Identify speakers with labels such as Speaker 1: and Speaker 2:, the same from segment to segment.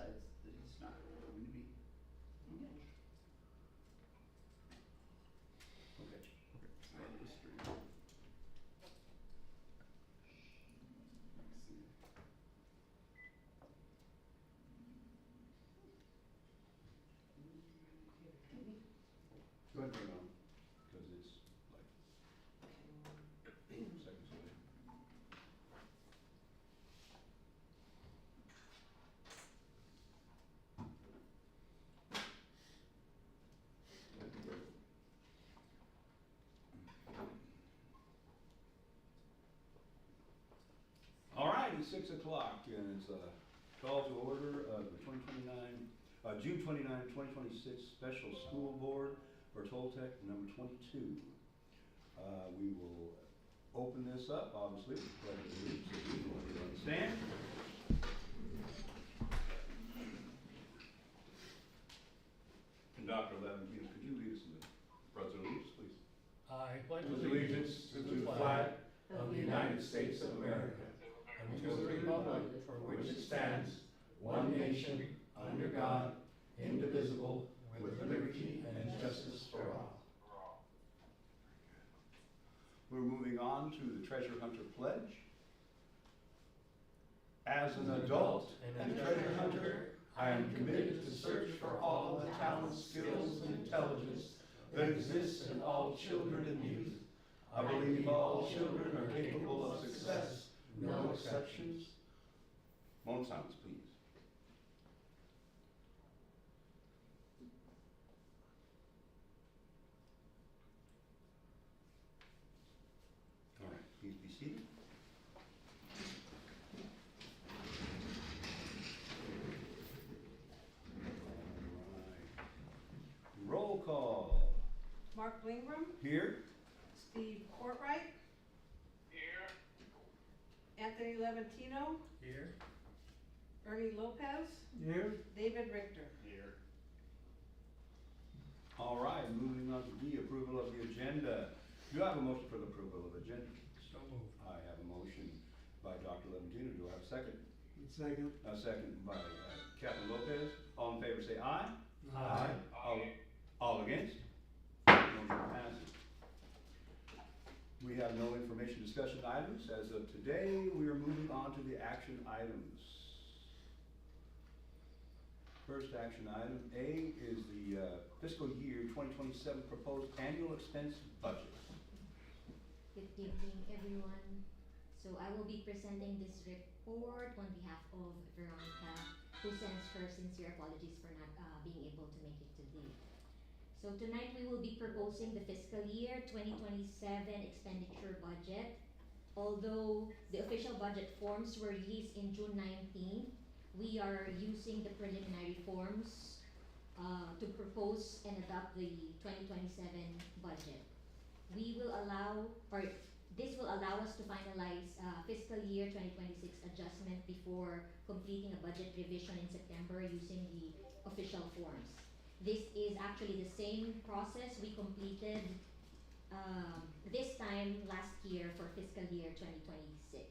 Speaker 1: decides that he's not going to be engaged. Okay. I have this for you. Let's see. Go ahead and turn it on, because it's like seconds away. All right, it's 6 o'clock, and it's a call to order of the June 29, 2026 Special School Board for Toltec number 22. We will open this up, obviously, with the pledge of allegiance. If you want to stand. And Dr. Levin, could you lead us in the pledge of allegiance, please?
Speaker 2: I pledge allegiance to the flag of the United States of America and to the republic for which it stands, one nation, under God, indivisible, with liberty and justice for all.
Speaker 1: We're moving on to the Treasure Hunter Pledge. As an adult and treasure hunter, I am committed to search for all the talents, skills, and intelligence that exist in all children and youth. I believe all children are capable of success, no exceptions. Moment of silence, please. All right, please be seated. Roll call.
Speaker 3: Mark Lingram,
Speaker 1: Here.
Speaker 3: Steve Courtright,
Speaker 4: Here.
Speaker 3: Anthony Levantino,
Speaker 2: Here.
Speaker 3: Ernie Lopez,
Speaker 2: Here.
Speaker 3: David Richter.
Speaker 4: Here.
Speaker 1: All right, moving on to D, approval of the agenda. Do I have a motion for the approval of the agenda?
Speaker 2: So moved.
Speaker 1: I have a motion by Dr. Levantino. Do I have a second?
Speaker 2: Second.
Speaker 1: A second by Captain Lopez. All in favor say aye.
Speaker 2: Aye.
Speaker 1: All against? Motion passes. We have no information discussion items. As of today, we are moving on to the action items. First action item A is the fiscal year 2027 proposed annual expense budget.
Speaker 5: Good evening, everyone. So I will be presenting this report on behalf of Veronica, who sends her sincere apologies for not being able to make it today. So tonight we will be proposing the fiscal year 2027 expenditure budget. Although the official budget forms were released in June 19, we are using the preliminary forms to propose and adopt the 2027 budget. This will allow us to finalize fiscal year 2026 adjustment before completing a budget revision in September using the official forms. This is actually the same process we completed this time last year for fiscal year 2026.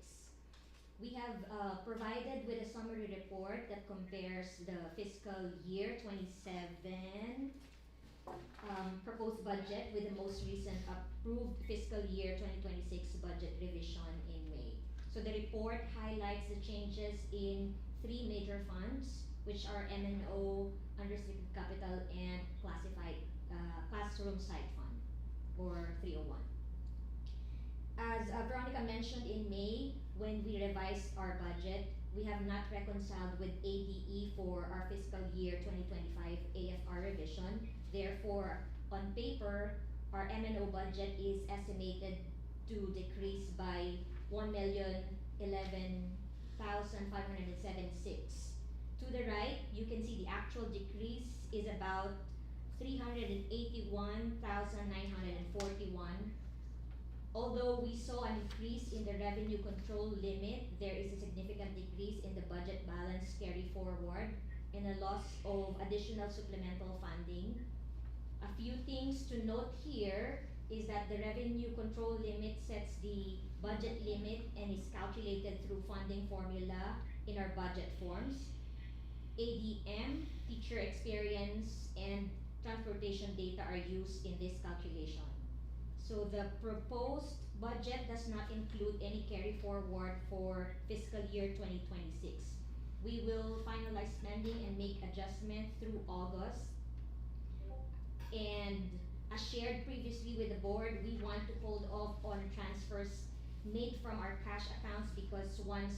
Speaker 5: We have provided with a summary report that compares the fiscal year 27 proposed budget with the most recent approved fiscal year 2026 budget revision in May. So the report highlights the changes in three major funds, which are M&O, unrestricted capital, and classified classroom site fund, or 301. As Veronica mentioned in May, when we revised our budget, we have not reconciled with ADE for our fiscal year 2025 AFR revision. Therefore, on paper, our M&O budget is estimated to decrease by 1,011,576. To the right, you can see the actual decrease is about 381,941. Although we saw an increase in the revenue control limit, there is a significant decrease in the budget balance carry forward and a loss of additional supplemental funding. A few things to note here is that the revenue control limit sets the budget limit and is calculated through funding formula in our budget forms. ADE ADM, teacher experience, and transportation data are used in this calculation. So the proposed budget does not include any carry forward for fiscal year 2026. We will finalize spending and make adjustment through August. And as shared previously with the board, we want to hold off on transfers made from our cash accounts because once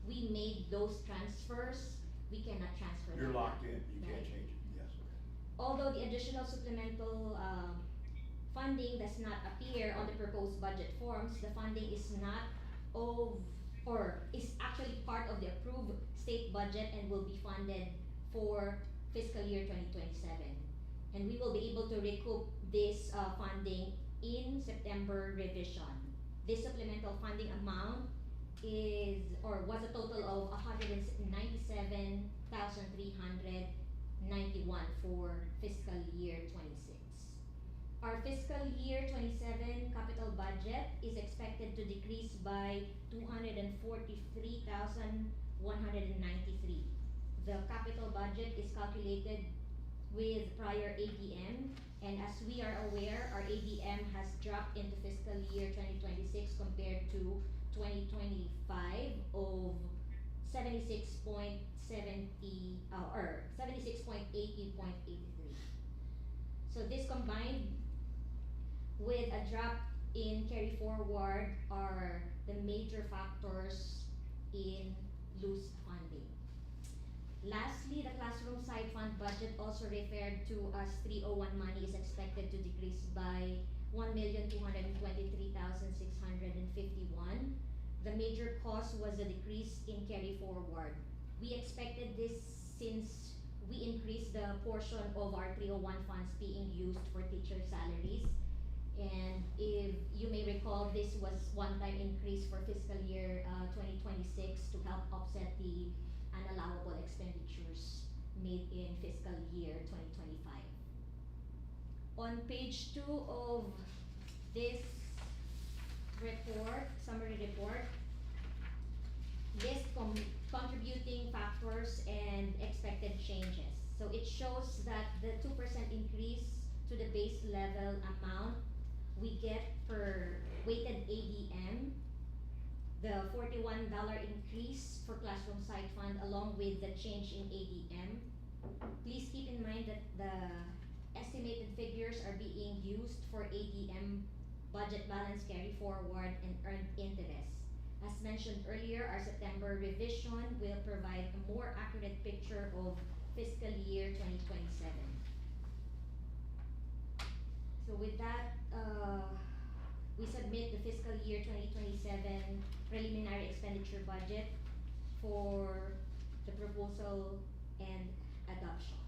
Speaker 5: we made those transfers, we cannot transfer
Speaker 1: You're
Speaker 5: them
Speaker 1: locked
Speaker 5: back.
Speaker 1: in, you can't
Speaker 5: Right.
Speaker 1: change it, yes, okay.
Speaker 5: Although the additional supplemental funding does not appear on the proposed budget forms, the funding is not of, or is actually part of the approved state budget and will be funded for fiscal year 2027. And we will be able to recoup this funding in September revision. This supplemental funding amount is, or was a total of 197,391 for fiscal year 26. Our fiscal year 27 capital budget is expected to decrease by 243,193. The capital budget is calculated with prior ADM, and as we are aware, our ADM has dropped into fiscal year 2026 compared to 2025 of 76.70 or 76.80.83. So this combined with a drop in carry forward are the major factors in loose funding. Lastly, the classroom side fund budget, also referred to as 301 money, is expected to decrease by 1,223,651. The major cause was a decrease in carry forward. We expected this since we increased the portion of our 301 funds being used for teacher salaries. And if you may recall, this was one-time increase for fiscal year 2026 to help offset the unallowable expenditures made in fiscal year 2025. On page 2 of this report, summary report, list contributing factors and expected changes. So it shows that the 2% increase to the base level amount we get per weighted ADM, the $41 increase for classroom side fund along with the change in ADM. Please keep in mind that the estimated figures are being used for ADM budget balance carry forward and earned interest. As mentioned earlier, our September revision will provide a more accurate picture of fiscal year 2027. So with that, we submit the fiscal year 2027 preliminary expenditure budget for the proposal and adoption.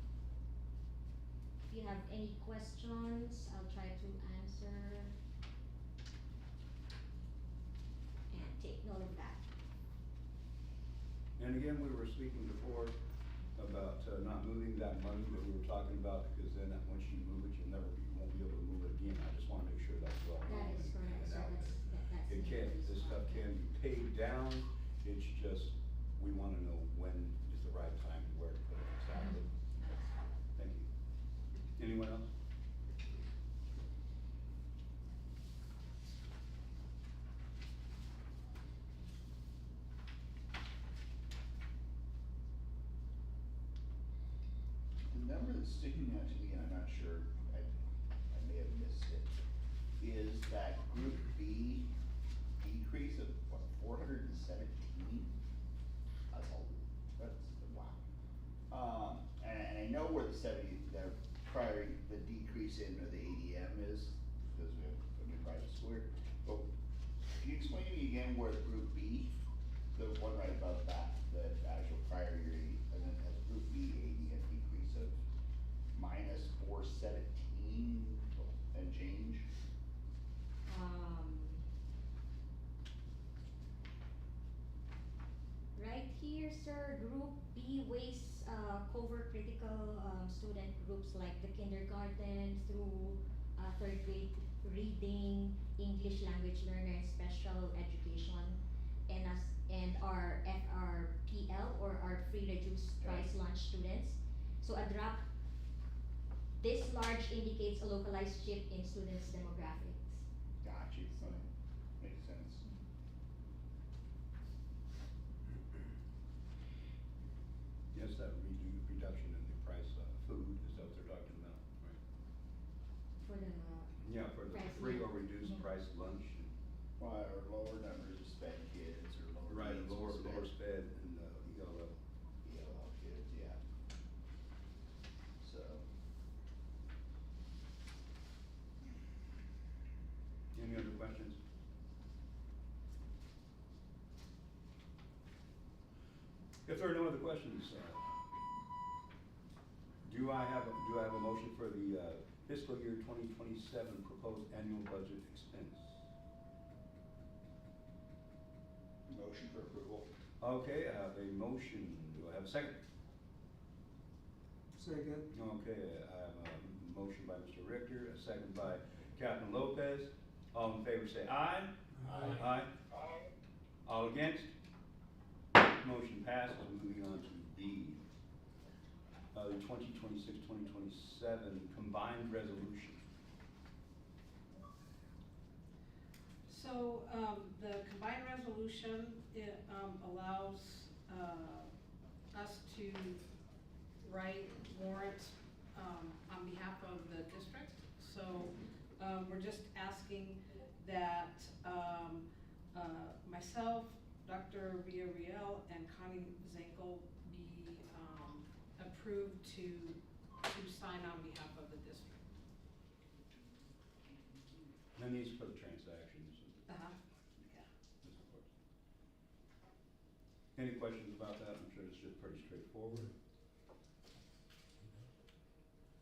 Speaker 5: If you have any questions, I'll try to answer and take note of that.
Speaker 1: And again, we were speaking before about not moving that money that we were talking about, because then once you move it, you won't be able to move it again. I just wanna make sure that's well known.
Speaker 5: That is correct, so
Speaker 1: and out there.
Speaker 5: that's.
Speaker 1: It can, this stuff can be paid down, it's just, we wanna know when is the right time and where to put it exactly. Thank you. Anyone else?
Speaker 6: The number that's sticking out to me, and I'm not sure, I may have missed it, is that group B decrease of what, 417? That's all, that's, wow. And I know where the decrease in the ADM is, because we have a new private school here, but can you explain to me again where the group B, the one right above that, the actual prior year, and then has group B ADM decrease of minus 417 and change?
Speaker 5: Right here, sir, group B waste cover critical student groups like the kindergarten through third grade reading, English language learner, and special education. and our FRPL, or our free reduced price lunch students. So a drop this large indicates a localized shift in students' demographics.
Speaker 6: Got you, okay, makes sense.
Speaker 2: Yes, that reduction in the price of food, is that what they're talking about, right?
Speaker 5: For the
Speaker 2: Yeah, for the
Speaker 5: Price
Speaker 2: free or
Speaker 5: lunch.
Speaker 2: reduced
Speaker 5: Mhm.
Speaker 2: price lunch.
Speaker 6: Why, or lower numbers of sped kids, or lower.
Speaker 2: Right,
Speaker 6: needs of
Speaker 2: lower sped and, ELL.
Speaker 6: ELL kids, yeah. So,
Speaker 2: Any other questions? If there are no other questions, do I have a motion for the fiscal year 2027 proposed annual budget expense?
Speaker 6: motion for approval.
Speaker 2: Okay, I have a motion. Do I have a second?
Speaker 1: Second.
Speaker 2: Okay, I have a motion by Mr. Richter, a second by Captain Lopez. All in favor say aye. Aye. All against? Motion passes. Moving on to B. The 2026-2027 combined resolution.
Speaker 3: So, the combined resolution, it, allows, us to write warrants, on behalf of the district. So, we're just asking that, myself, Dr. Villarreal, and Connie Zankel be, approved to sign on behalf of the district.
Speaker 2: And these for the transactions.
Speaker 3: Uh-huh, yeah.
Speaker 2: Yes, of course. Any questions about that? I'm sure it's just pretty straightforward.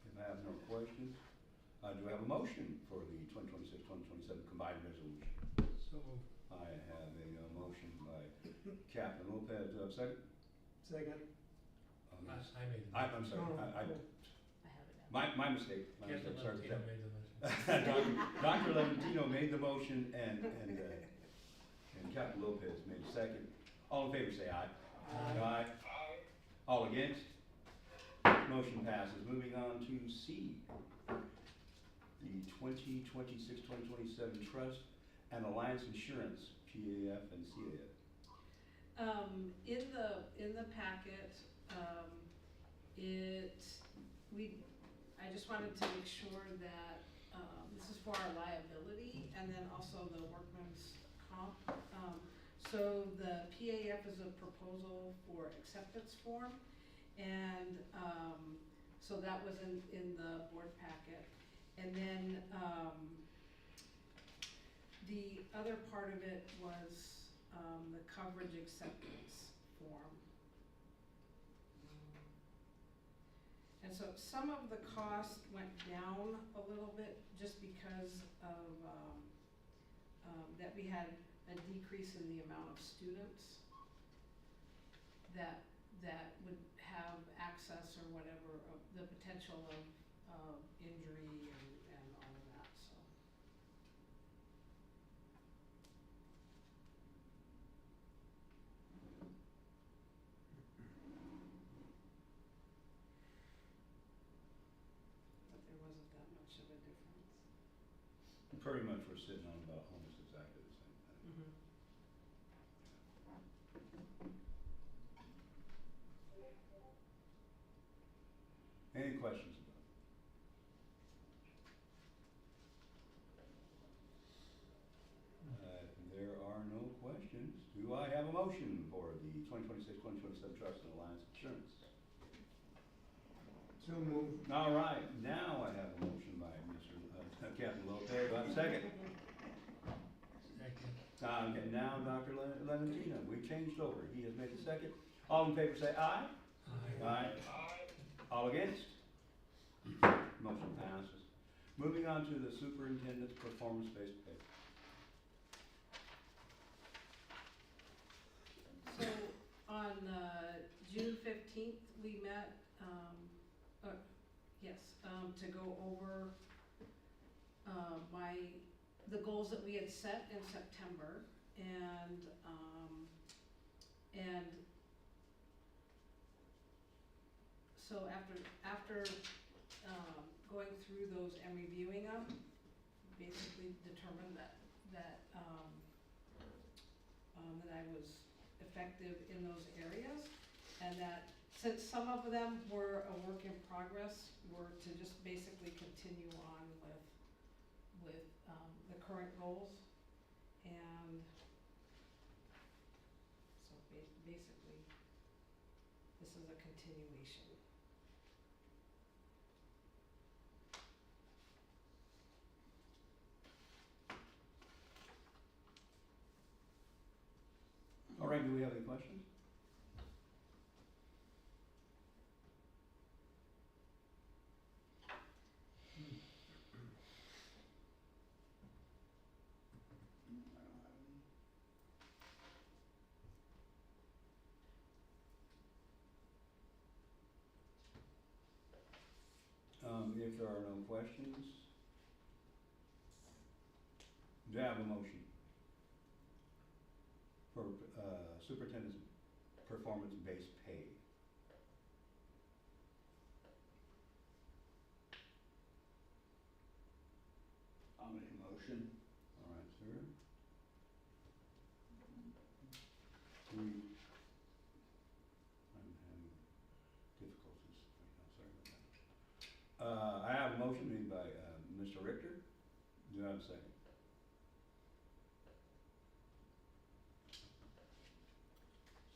Speaker 2: If I have no questions, do I have a motion for the 2026-2027 combined resolution?
Speaker 1: So moved.
Speaker 2: I have a motion by Captain Lopez. Do I have a second?
Speaker 1: Second.
Speaker 7: I made the
Speaker 2: I'm sorry,
Speaker 1: No,
Speaker 2: I,
Speaker 3: I have it down.
Speaker 2: my mistake,
Speaker 7: Captain
Speaker 2: sorry.
Speaker 7: Lentino made the motion.
Speaker 2: Dr. Levantino made the motion and Captain Lopez made the second. All in favor say aye. Aye. All against? Motion passes. Moving on to C. The 2026-2027 Trust and Alliance Insurance, PAF and CAF.
Speaker 3: In the packet, I just wanted to make sure that, this is for our liability and then also the workman's comp. So the PAF is a proposal for acceptance form, and, so that was in the board packet. And then, the other part of it was, the coverage acceptance form. And so some of the cost went down a little bit just because of, that we had a decrease in the amount of students that would have access or whatever, of the potential of injury and all of that, so. But there wasn't that much of a difference.
Speaker 2: Pretty much we're sitting on about almost exactly the same thing.
Speaker 3: Mm-hmm.
Speaker 2: Any questions about it? There are no questions. Do I have a motion for the 2026-2027 Trust and Alliance Insurance?
Speaker 1: So moved.
Speaker 2: All right, now I have a motion by Mr. Captain Lopez. Do I have a second?
Speaker 7: Second.
Speaker 2: Okay, now Dr. Levantino, we changed over. He has made the second. All in favor say aye. Aye. All against? Motion passes. Moving on to the superintendent's performance-based pay.
Speaker 3: So on June 15th, we met, to go over the goals that we had set in September, and And so after going through those and reviewing them, basically determined that I was effective in those areas, and that since some of them were a work in progress, were to just basically continue on with the current goals. And so basically, this is a continuation.
Speaker 1: All right, do we have any questions?
Speaker 6: I don't have any.
Speaker 1: If there are no questions, do I have a motion for superintendent's performance-based pay?
Speaker 6: I'll make a motion.
Speaker 1: All right, sir. I'm having difficulties right now, sorry about that. I have a motion made by Mr. Richter. Do I have a second?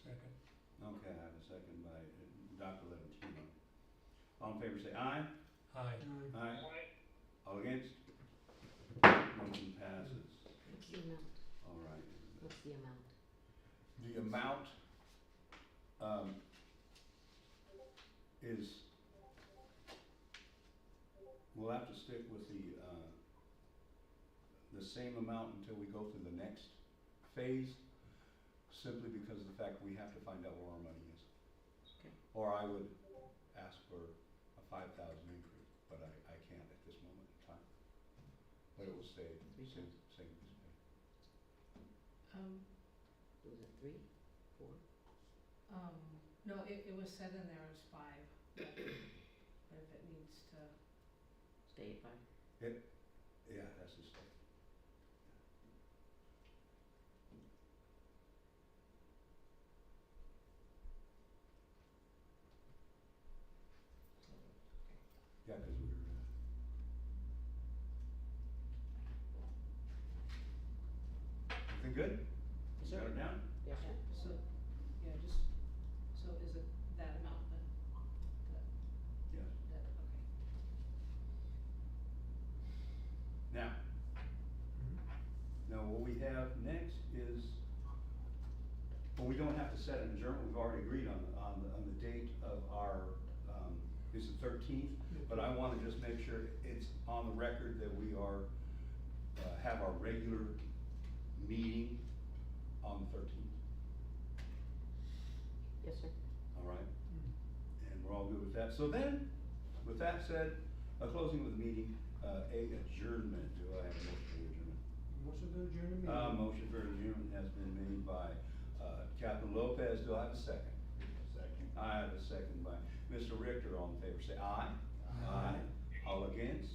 Speaker 7: Second.
Speaker 1: Okay, I have a second by Dr. Levantino. All in favor say aye.
Speaker 7: Aye.
Speaker 1: Aye. All against? Motion passes.
Speaker 8: What's the amount?
Speaker 1: All right.
Speaker 8: What's the amount?
Speaker 1: The amount, is, we'll have to stick with the same amount until we go through the next phase, simply because of the fact we have to find out where our money is.
Speaker 8: Okay.
Speaker 1: Or I would ask for a 5,000 increase, but I can't at this moment in time. But it will stay, same as pay.
Speaker 8: Was it 3, 4?
Speaker 3: No, it was said in there as 5, but if it needs to,
Speaker 8: Stay at 5?
Speaker 1: Yeah, it has to stay. Yeah, because we were, everything good?
Speaker 8: Yes, sir.
Speaker 1: Got it down?
Speaker 8: Yes, sir.
Speaker 3: so, yeah, just, so is it that amount then?
Speaker 1: Yes.
Speaker 3: That, okay.
Speaker 1: Now, now what we have next is, well, we don't have to set an adjournment, we've already agreed on the date of our, it's the 13th, but I wanna just make sure it's on the record that we are, have our regular meeting on the 13th,
Speaker 8: Yes, sir.
Speaker 1: all right? And we're all good with that. So then, with that said, a closing of the meeting, a adjournment, do I have a motion for adjournment?
Speaker 2: Motion to adjourn the meeting.
Speaker 1: Motion for adjournment has been made by, Captain Lopez, do I have a second?
Speaker 6: Second.
Speaker 1: I have a second by Mr. Richter, all in favor, say aye. Aye. All against?